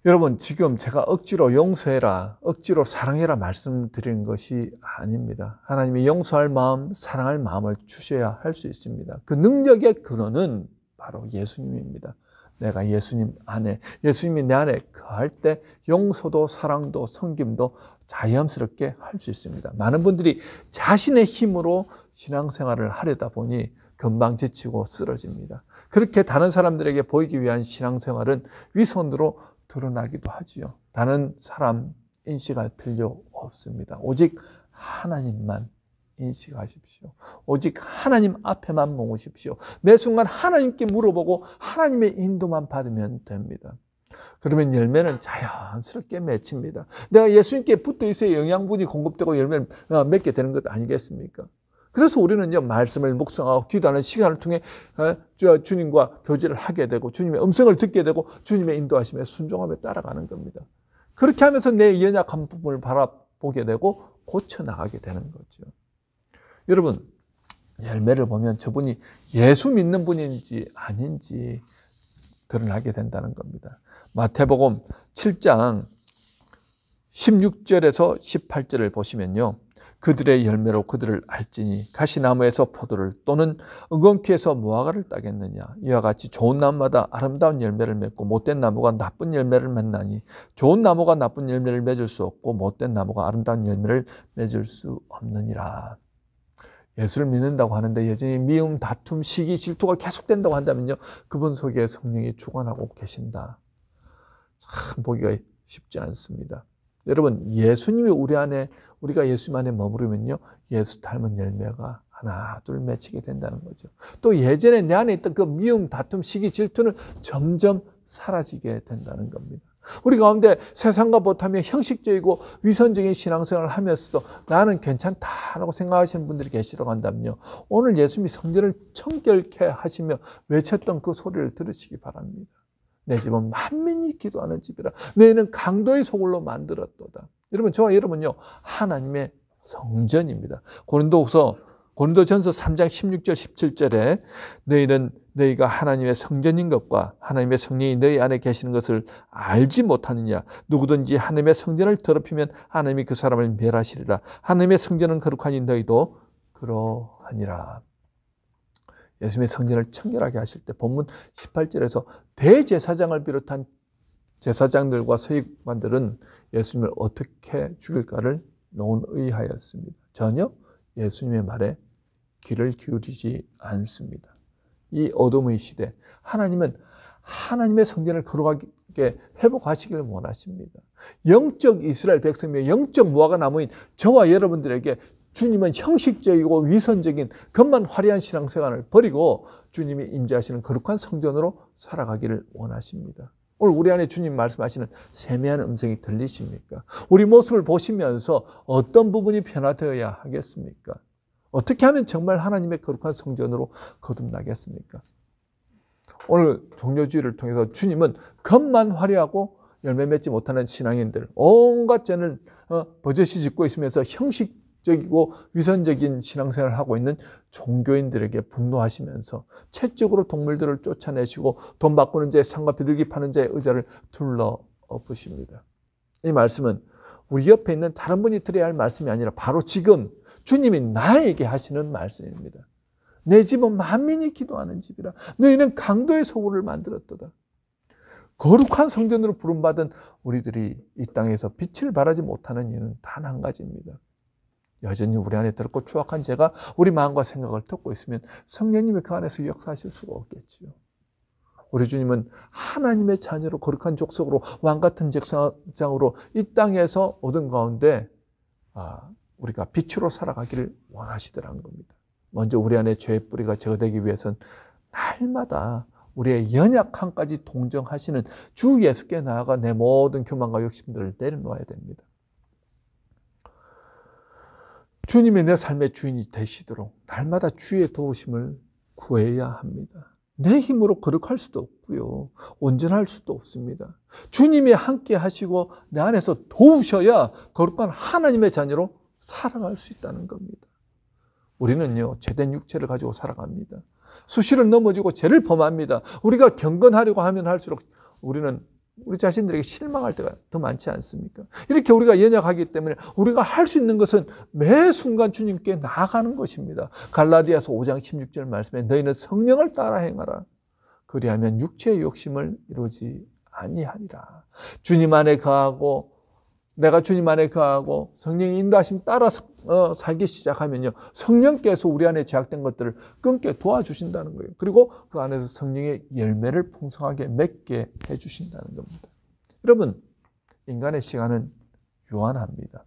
여러분, 지금 제가 억지로 용서해라, 억지로 사랑해라 말씀드리는 것이 아닙니다. 하나님이 용서할 마음, 사랑할 마음을 주셔야 할 수 있습니다. 그 능력의 근원은 바로 예수님입니다. 내가 예수님 안에, 예수님이 내 안에 거할 때 용서도 사랑도 섬김도 자연스럽게 할 수 있습니다. 많은 분들이 자신의 힘으로 신앙생활을 하려다 보니 금방 지치고 쓰러집니다. 그렇게 다른 사람들에게 보이기 위한 신앙생활은 위선으로 드러나기도 하지요. 다른 사람 인식할 필요 없습니다. 오직 하나님만 인식하십시오. 오직 하나님 앞에만 모으십시오. 매 순간 하나님께 물어보고 하나님의 인도만 받으면 됩니다. 그러면 열매는 자연스럽게 맺힙니다. 내가 예수님께 붙어 있어야 영양분이 공급되고 열매를 맺게 되는 것 아니겠습니까? 그래서 우리는요, 말씀을 묵상하고 기도하는 시간을 통해 주님과 교제를 하게 되고 주님의 음성을 듣게 되고 주님의 인도하심에 순종하며 따라가는 겁니다. 그렇게 하면서 내 연약한 부분을 바라보게 되고 고쳐나가게 되는 거죠. 여러분, 열매를 보면 저분이 예수 믿는 분인지 아닌지 드러나게 된다는 겁니다. 마태복음 7장 16절에서 18절을 보시면요. 그들의 열매로 그들을 알지니 가시나무에서 포도를 또는 응언키에서 무화과를 따겠느냐. 이와 같이 좋은 나무마다 아름다운 열매를 맺고 못된 나무가 나쁜 열매를 맺나니 좋은 나무가 나쁜 열매를 맺을 수 없고 못된 나무가 아름다운 열매를 맺을 수 없느니라. 예수를 믿는다고 하는데 여전히 미움, 다툼, 시기, 질투가 계속된다고 한다면요. 그분 속에 성령이 주관하고 계신다. 참 보기가 쉽지 않습니다. 여러분, 예수님이 우리 안에, 우리가 예수님 안에 머무르면요, 예수 닮은 열매가 하나, 둘 맺히게 된다는 거죠. 또 예전에 내 안에 있던 그 미움, 다툼, 시기, 질투는 점점 사라지게 된다는 겁니다. 우리 가운데 세상과 못하며 형식적이고 위선적인 신앙생활을 하면서도 나는 괜찮다라고 생각하시는 분들이 계시다고 한다면요, 오늘 예수님이 성전을 청결케 하시며 외쳤던 그 소리를 들으시기 바랍니다. 내 집은 만민이 기도하는 집이라 너희는 강도의 소굴로 만들었도다. 여러분, 저와 여러분요, 하나님의 성전입니다. 고린도전서 3장 16절 17절에 너희가 하나님의 성전인 것과 하나님의 성령이 너희 안에 계시는 것을 알지 못하느냐. 누구든지 하나님의 성전을 더럽히면 하나님이 그 사람을 멸하시리라. 하나님의 성전은 거룩하니 너희도 그러하니라. 예수님의 성전을 청결하게 하실 때 본문 18절에서 대제사장을 비롯한 제사장들과 서기관들은 예수님을 어떻게 죽일까를 논의하였습니다. 전혀 예수님의 말에 귀를 기울이지 않습니다. 이 어둠의 시대, 하나님은 하나님의 성전을 거룩하게 회복하시기를 원하십니다. 영적 이스라엘 백성의 영적 무화과 나무인 저와 여러분들에게 주님은 형식적이고 위선적인 것만 화려한 신앙생활을 버리고 주님이 임재하시는 거룩한 성전으로 살아가기를 원하십니다. 오늘 우리 안에 주님 말씀하시는 세미한 음성이 들리십니까? 우리 모습을 보시면서 어떤 부분이 변화되어야 하겠습니까? 어떻게 하면 정말 하나님의 거룩한 성전으로 거듭나겠습니까? 오늘 종료주의를 통해서 주님은 겉만 화려하고 열매 맺지 못하는 신앙인들, 온갖 죄를 버젓이 짓고 있으면서 형식적이고 위선적인 신앙생활을 하고 있는 종교인들에게 분노하시면서 채찍으로 동물들을 쫓아내시고 돈 바꾸는 자의 상과 비둘기 파는 자의 의자를 둘러엎으십니다. 이 말씀은 우리 옆에 있는 다른 분이 들어야 할 말씀이 아니라 바로 지금 주님이 나에게 하시는 말씀입니다. 내 집은 만민이 기도하는 집이라 너희는 강도의 소굴을 만들었도다. 거룩한 성전으로 부름받은 우리들이 이 땅에서 빛을 발하지 못하는 이유는 단 한 가지입니다. 여전히 우리 안에 더럽고 추악한 죄가 우리 마음과 생각을 덮고 있으면 성령님이 그 안에서 역사하실 수가 없겠지요. 우리 주님은 하나님의 자녀로 거룩한 족속으로 왕같은 제사장으로 이 땅에서 얻은 가운데 우리가 빛으로 살아가기를 원하시더라는 겁니다. 먼저 우리 안에 죄의 뿌리가 제거되기 위해서는 날마다 우리의 연약함까지 동정하시는 주 예수께 나아가 내 모든 교만과 욕심들을 내려놓아야 됩니다. 주님이 내 삶의 주인이 되시도록 날마다 주의 도우심을 구해야 합니다. 내 힘으로 거룩할 수도 없고요. 온전할 수도 없습니다. 주님이 함께 하시고 내 안에서 도우셔야 거룩한 하나님의 자녀로 살아갈 수 있다는 겁니다. 우리는요, 죄된 육체를 가지고 살아갑니다. 수시를 넘어지고 죄를 범합니다. 우리가 경건하려고 하면 할수록 우리는 우리 자신들에게 실망할 때가 더 많지 않습니까? 이렇게 우리가 연약하기 때문에 우리가 할 수 있는 것은 매 순간 주님께 나아가는 것입니다. 갈라디아서 5장 16절 말씀에 너희는 성령을 따라 행하라. 그리하면 육체의 욕심을 이루지 아니하리라. 주님 안에 거하고 내가 주님 안에 거하고 성령의 인도하심 따라 살기 시작하면요, 성령께서 우리 안에 죄악된 것들을 끊게 도와주신다는 거예요. 그리고 그 안에서 성령의 열매를 풍성하게 맺게 해주신다는 겁니다. 여러분, 인간의 시간은 유한합니다.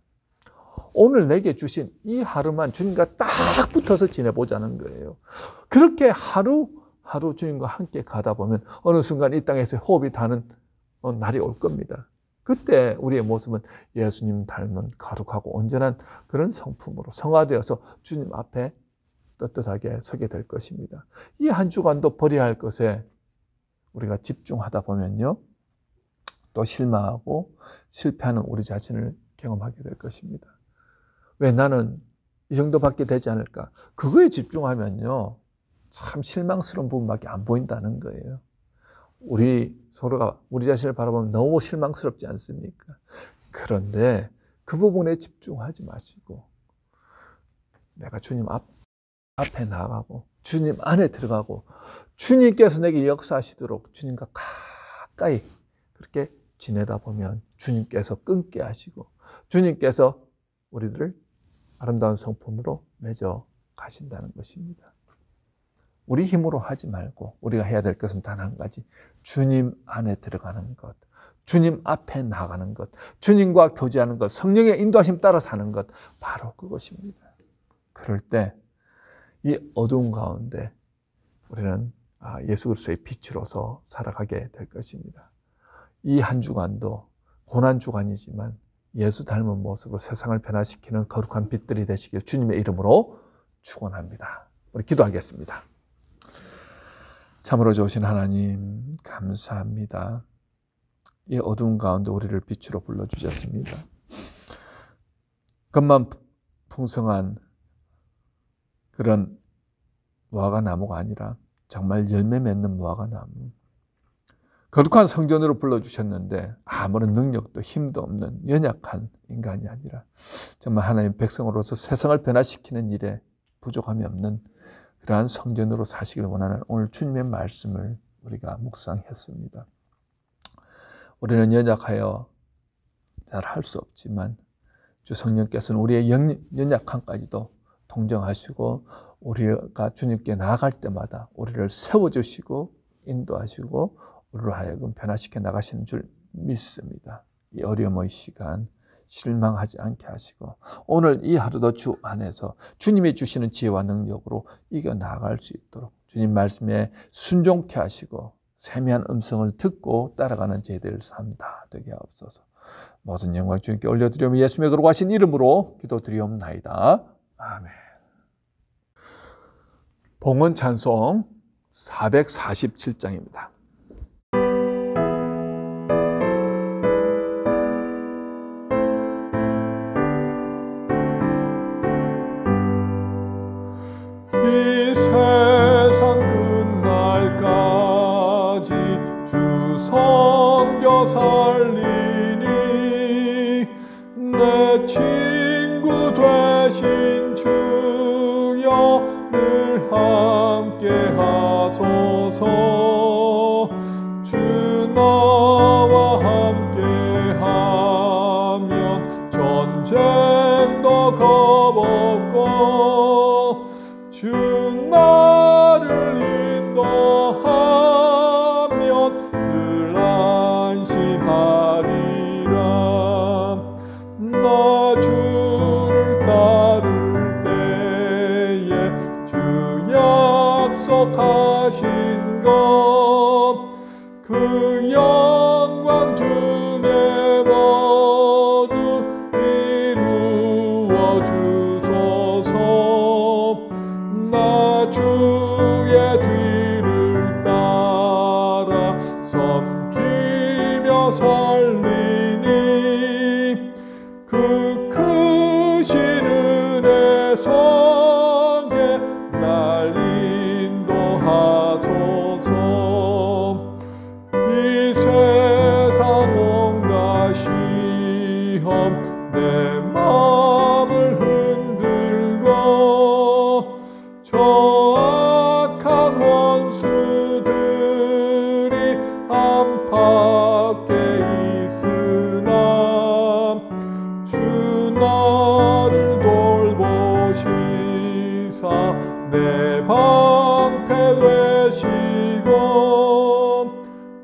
오늘 내게 주신 이 하루만 주님과 딱 붙어서 지내보자는 거예요. 그렇게 하루하루 주님과 함께 가다 보면 어느 순간 이 땅에서 호흡이 닿는 날이 올 겁니다. 그때 우리의 모습은 예수님 닮은 거룩하고 온전한 그런 성품으로 성화되어서 주님 앞에 떳떳하게 서게 될 것입니다. 이 한 주간도 버려야 할 것에 우리가 집중하다 보면요, 또 실망하고 실패하는 우리 자신을 경험하게 될 것입니다. 왜 나는 이 정도밖에 되지 않을까? 그거에 집중하면요, 참 실망스러운 부분밖에 안 보인다는 거예요. 우리 서로가 우리 자신을 바라보면 너무 실망스럽지 않습니까? 그런데 그 부분에 집중하지 마시고 내가 주님 앞에 나가고 주님 안에 들어가고 주님께서 내게 역사하시도록 주님과 가까이 그렇게 지내다 보면 주님께서 끊게 하시고 주님께서 우리들을 아름다운 성품으로 맺어 가신다는 것입니다. 우리 힘으로 하지 말고 우리가 해야 될 것은 단 한 가지, 주님 안에 들어가는 것, 주님 앞에 나가는 것, 주님과 교제하는 것, 성령의 인도하심 따라 사는 것, 바로 그것입니다. 그럴 때 이 어두운 가운데 우리는 예수 그리스도의 빛으로서 살아가게 될 것입니다. 이 한 주간도 고난 주간이지만 예수 닮은 모습으로 세상을 변화시키는 거룩한 빛들이 되시길 주님의 이름으로 축원합니다. 우리 기도하겠습니다. 참으로 좋으신 하나님 감사합니다. 이 어두운 가운데 우리를 빛으로 불러주셨습니다. 겉만 풍성한 그런 무화과 나무가 아니라 정말 열매 맺는 무화과 나무, 거룩한 성전으로 불러주셨는데 아무런 능력도 힘도 없는 연약한 인간이 아니라 정말 하나님 백성으로서 세상을 변화시키는 일에 부족함이 없는 그러한 성전으로 사시길 원하는 오늘 주님의 말씀을 우리가 묵상했습니다. 우리는 연약하여 잘 할 수 없지만 주 성령께서는 우리의 연약함까지도 동정하시고 우리가 주님께 나아갈 때마다 우리를 세워주시고 인도하시고 우리로 하여금 변화시켜 나가시는 줄 믿습니다. 이 어려움의 시간 실망하지 않게 하시고 오늘 이 하루도 주 안에서 주님이 주시는 지혜와 능력으로 이겨나갈 수 있도록 주님 말씀에 순종케 하시고 세미한 음성을 듣고 따라가는 저희들 삶 다 되게 하옵소서. 모든 영광 주님께 올려드리며 예수님의 거룩하신 이름으로 기도드리옵나이다. 아멘. 봉헌 찬송 447장입니다. 이 세상 끝날까지 주 섬겨 살리니 내 친구 되신 주여 늘 함께 하소서. 주 나와 함께 하면 전쟁도 겁없고 주 나를 인도하면 늘 안심하리라. 나 주를 따를 때에 주 약속하신 것 그 영광 중에 모두 이루어 주소서. 나 주의 뒤를 따라 섬기며 살리니 그 크신 은혜 속에 날 인도하소서. 이 세상 온갖 시험 내 마음을 흔들고 저 악한 원수들이 안팎에 있으나 주 나를 돌보시사 내 방패 되시고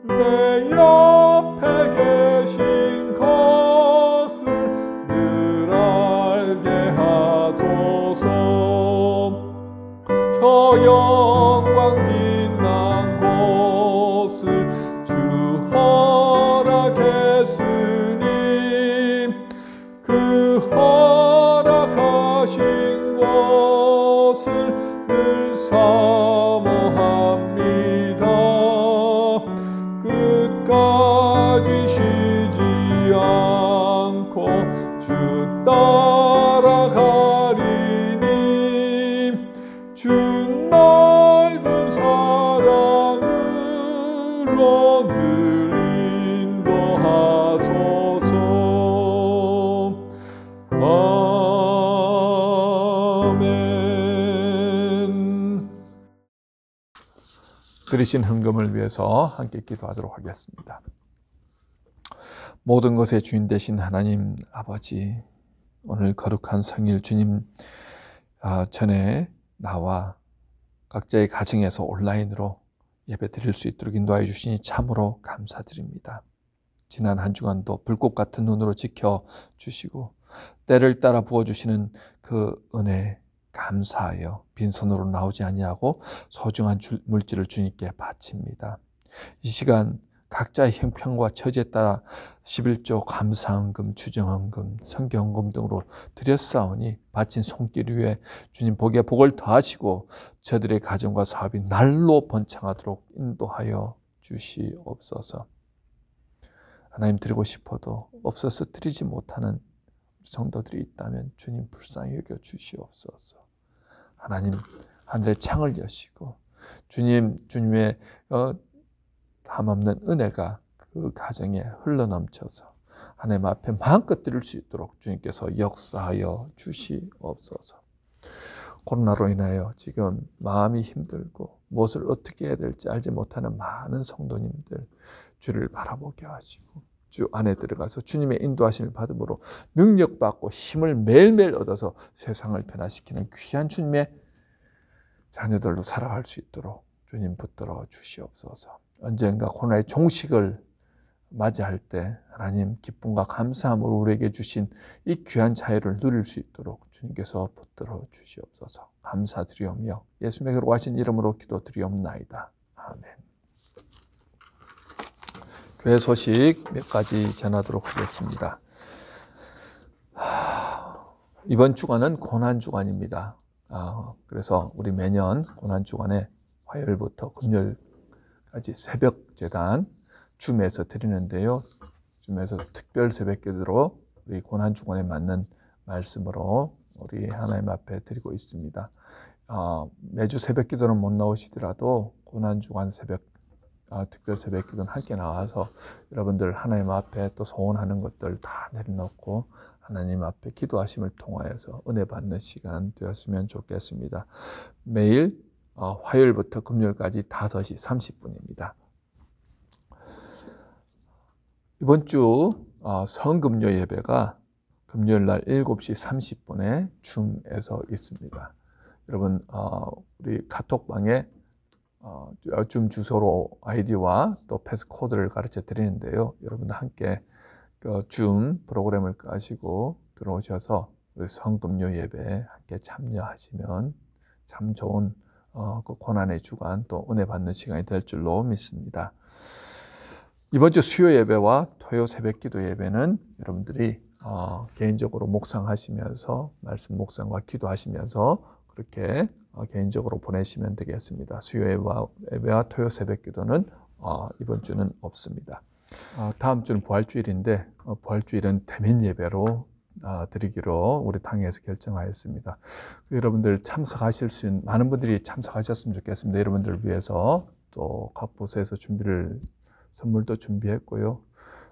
내 옆에 계신 것을 늘 알게 하소서. 저 영광 빛난 곳을 주 허락했으니 그 허락하신 곳을 늘 사모합니다. 끝까지 쉬지 않고 주 따라가리니 주 넓은 사랑으로 늘 인도하소서. 아멘. 들으신 헌금을 위해서 함께 기도하도록 하겠습니다. 모든 것의 주인 되신 하나님 아버지, 오늘 거룩한 성일 주님 전에 나와 각자의 가정에서 온라인으로 예배 드릴 수 있도록 인도하여 주시니 참으로 감사드립니다. 지난 한 주간도 불꽃 같은 눈으로 지켜주시고 때를 따라 부어주시는 그 은혜 감사하여 빈손으로 나오지 아니하고 소중한 물질을 주님께 바칩니다. 이 시간 각자의 형편과 처지에 따라 11조 감사헌금, 주정헌금, 성경헌금 등으로 드렸사오니 바친 손길 위에 주님 복에 복을 더하시고 저들의 가정과 사업이 날로 번창하도록 인도하여 주시옵소서. 하나님 드리고 싶어도 없어서 드리지 못하는 성도들이 있다면 주님 불쌍히 여겨 주시옵소서. 하나님 하늘의 창을 여시고 주님의 담없는 은혜가 그 가정에 흘러넘쳐서 하나님 앞에 마음껏 드릴 수 있도록 주님께서 역사하여 주시옵소서. 코로나로 인하여 지금 마음이 힘들고 무엇을 어떻게 해야 될지 알지 못하는 많은 성도님들 주를 바라보게 하시고 주 안에 들어가서 주님의 인도하심을 받음으로 능력받고 힘을 매일매일 얻어서 세상을 변화시키는 귀한 주님의 자녀들로 살아갈 수 있도록 주님 붙들어 주시옵소서. 언젠가 코로나의 종식을 맞이할 때 하나님 기쁨과 감사함으로 우리에게 주신 이 귀한 자유를 누릴 수 있도록 주님께서 붙들어 주시옵소서. 감사드리오며 예수님의 거룩하신 이름으로 기도드리옵나이다. 아멘. 교회 소식 몇 가지 전하도록 하겠습니다. 이번 주간은 고난주간입니다. 그래서 우리 매년 고난주간에 화요일부터 금요일까지 새벽 제단 줌에서 드리는데요. 줌에서 특별 새벽 기도로 우리 고난주간에 맞는 말씀으로 우리 하나님 앞에 드리고 있습니다. 매주 새벽 기도는 못 나오시더라도 고난주간 특별 새벽 기도는 함께 나와서 여러분들 하나님 앞에 또 소원하는 것들 다 내려놓고 하나님 앞에 기도하심을 통하여서 은혜 받는 시간 되었으면 좋겠습니다. 매일 화요일부터 금요일까지 5시 30분입니다. 이번 주 성금요 예배가 금요일 날 7시 30분에 줌에서 있습니다. 여러분 우리 카톡방에 줌 주소로 아이디와 또 패스코드를 가르쳐 드리는데요. 여러분들 함께 줌 프로그램을 까시고 들어오셔서 우리 성금요 예배에 함께 참여하시면 참 좋은 그 고난의 주간 또 은혜 받는 시간이 될 줄로 믿습니다. 이번 주 수요 예배와 토요 새벽 기도 예배는 여러분들이 개인적으로 묵상하시면서 말씀 묵상과 기도하시면서 그렇게 개인적으로 보내시면 되겠습니다. 수요 예배와 토요 새벽 기도는 이번 주는 없습니다. 다음 주는 부활주일인데 부활주일은 대면 예배로 드리기로 우리 당에서 결정하였습니다. 여러분들 참석하실 수 있는 많은 분들이 참석하셨으면 좋겠습니다. 여러분들을 위해서 또 각 부서에서 선물도 준비했고요.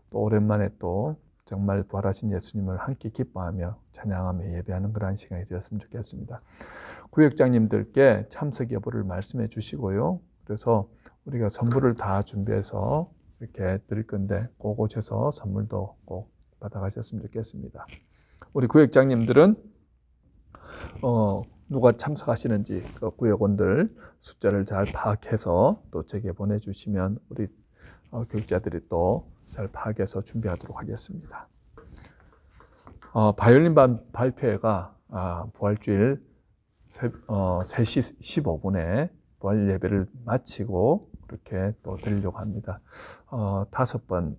또 오랜만에 또 정말 부활하신 예수님을 함께 기뻐하며 찬양하며 예배하는 그러한 시간이 되었으면 좋겠습니다. 구역장님들께 참석 여부를 말씀해 주시고요. 그래서 우리가 선물을 다 준비해서 이렇게 드릴 건데 꼭 오셔서 선물도 꼭 받아가셨으면 좋겠습니다. 우리 구역장님들은 누가 참석하시는지 그 구역원들 숫자를 잘 파악해서 또 제게 보내주시면 우리 교육자들이 또 잘 파악해서 준비하도록 하겠습니다. 바이올린 발표회가 부활주일 3시 15분에 부활 예배를 마치고 그렇게 또 드리려고 합니다. 6번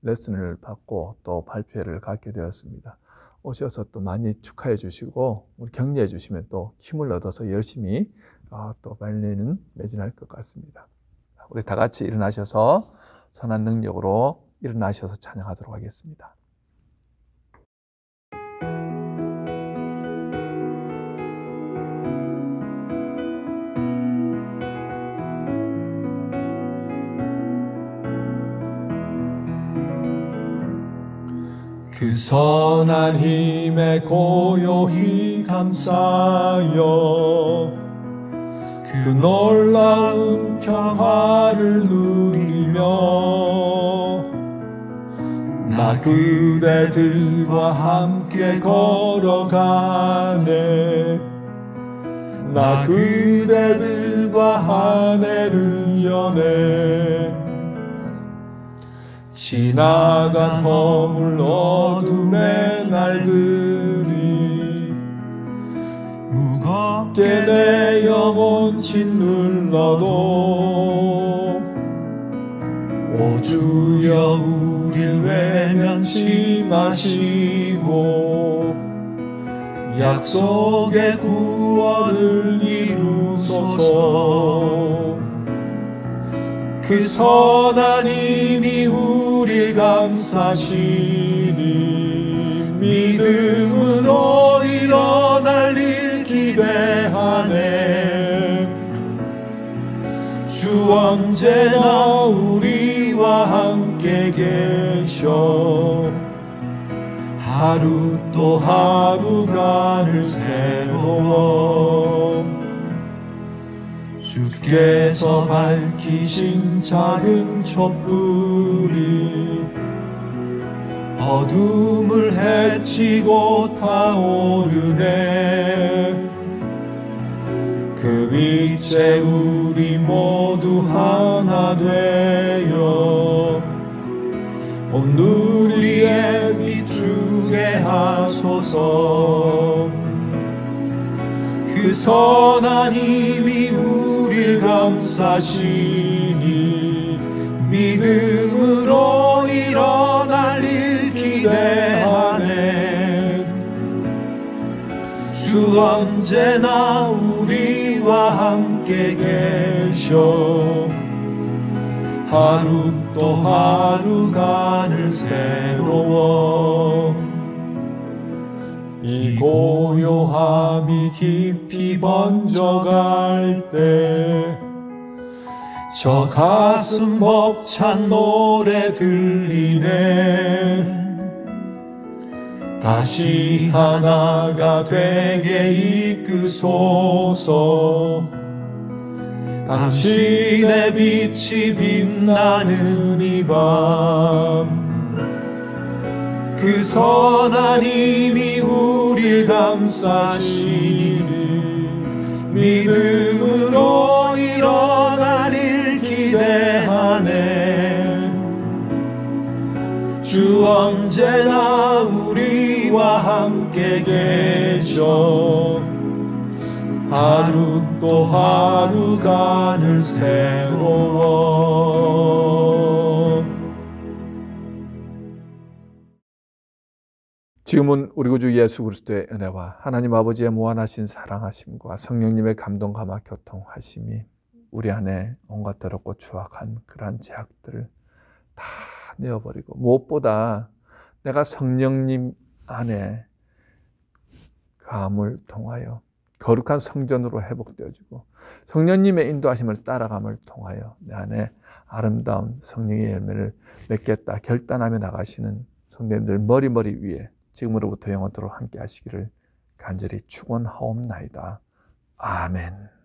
레슨을 받고 또 발표회를 갖게 되었습니다. 오셔서 또 많이 축하해 주시고 우리 격려해 주시면 또 힘을 얻어서 열심히 또 말리는 매진할 것 같습니다. 우리 다 같이 일어나셔서 선한 능력으로 일어나셔서 찬양하도록 하겠습니다. 그 선한 힘에 고요히 감사하여 그 놀라운 평화를 누리며 나 그대들과 함께 걸어가네. 나 그대들과 한 해를 여네. 지나간 허물 어둠의 날들이 무겁게 내 영혼 짓눌러도 오 주여 우릴 외면치 마시고 약속의 구원을 이루소서. 그 선한 힘이 우릴 감싸시니 믿음으로 일어날 일 기대하네. 주 언제나 우리와 함께 계셔 하루 또 하루간을 새로워 주께서 밝히신 작은 촛불이 어둠을 헤치고 타오르네. 그 빛에 우리 모두 하나 되어 온 누리에 비추게 하소서. 그 선한 힘이 우릴 감싸시니 믿음으로 일어날 일 기대하네. 주 언제나 우리와 함께 계셔 하루 또 하루간을 새로워. 이 고요함이 깊이 번져갈 때 저 가슴 벅찬 노래 들리네. 다시 하나가 되게 이끄소서. 당신의 빛이 빛나는 이 밤 그 선한 힘이 우릴 감싸시니 믿음으로 일어날 일 기대하네. 주 언제나 우리와 함께 계셔 하루 또 하루간을 새로워. 지금은 우리 구주 예수 그리스도의 은혜와 하나님 아버지의 무한하신 사랑하심과 성령님의 감동 감화 교통하심이 우리 안에 온갖 더럽고 추악한 그러한 죄악들을 다 내어버리고 무엇보다 내가 성령님 안에 감을 통하여 거룩한 성전으로 회복되어지고 성령님의 인도하심을 따라감을 통하여 내 안에 아름다운 성령의 열매를 맺겠다 결단하며 나가시는 성도님들 머리 위에 지금으로부터 영원토록 함께 하시기를 간절히 축원하옵나이다. 아멘.